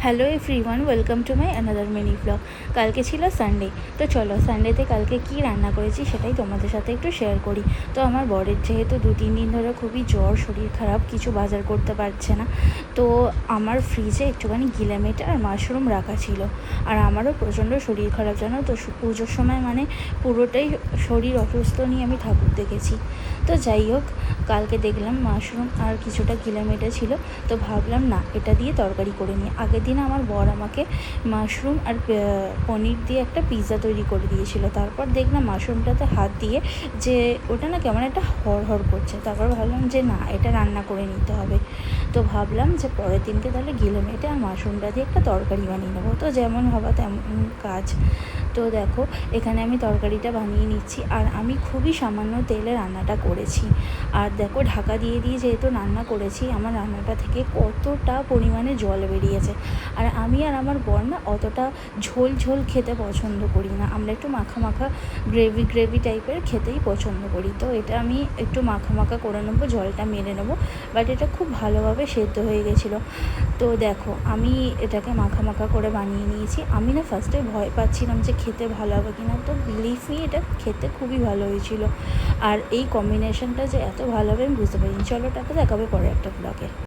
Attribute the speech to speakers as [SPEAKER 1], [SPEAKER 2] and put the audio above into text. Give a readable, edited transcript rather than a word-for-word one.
[SPEAKER 1] Hello everyone, welcome to my another mini blog. কালকে ছিল Sunday, তো চলো সানডেতে কালকে কি রান্না করেছি সেটাই তোমাদের সাথে একটু শেয়ার করি। তো আমার বরের যেহেতু 2-3 দিন ধরে খুবই জ্বর, শরীর খারাপ, কিছু বাজার করতে পারছে না, তো আমার ফ্রিজে একটুখানি গিলামেটা আর মাশরুম রাখা ছিল। আর আমারও প্রচণ্ড শরীর খারাপ, জানো তো, পুজোর সময় মানে পুরোটাই শরীর অসুস্থ নিয়ে আমি ঠাকুর দেখেছি। তো যাই হোক, কালকে দেখলাম মাশরুম আর কিছুটা গিলামেটা ছিল, তো ভাবলাম না এটা দিয়ে তরকারি করে নিই। আগের দিন আমার বর আমাকে মাশরুম আর পনির দিয়ে একটা পিৎজা তৈরি করে দিয়েছিল। তারপর দেখলাম মাশরুমটাতে হাত দিয়ে যে ওটা না কেমন একটা হড় করছে। তারপর ভাবলাম যে না, এটা রান্না করে নিতে হবে। তো ভাবলাম যে পরের দিনকে তাহলে গিলেমেটে আর মাশরুমটা দিয়ে একটা তরকারি বানিয়ে নেবো। তো যেমন হবা তেমন কাজ। তো দেখো, এখানে আমি তরকারিটা বানিয়ে নিচ্ছি, আর আমি খুবই সামান্য তেলে রান্নাটা করেছি। আর দেখো, ঢাকা দিয়ে দিয়ে যেহেতু রান্না করেছি, আমার রান্নাটা থেকে কতটা পরিমাণে জল বেরিয়েছে। আর আমি আর আমার বর না অতটা ঝোল ঝোল খেতে পছন্দ করি না, আমরা একটু মাখা মাখা গ্রেভি টাইপের খেতেই পছন্দ করি। তো এটা আমি একটু মাখা মাখা করে নেবো, জলটা মেরে নেবো। বাট এটা খুব ভালোভাবে সেদ্ধ হয়ে গেছিলো। তো দেখো, আমি এটাকে মাখা মাখা করে বানিয়ে নিয়েছি। আমি না ফার্স্টে ভয় পাচ্ছিলাম যে খেতে ভালো হবে কি না, তো বিলিভ মি, এটা খেতে খুবই ভালো হয়েছিল। আর এই কম্বিনেশনটা যে এত ভালো হবে আমি বুঝতে পারিনি। চলো, টাটা, দেখাবে পরে একটা ব্লগে।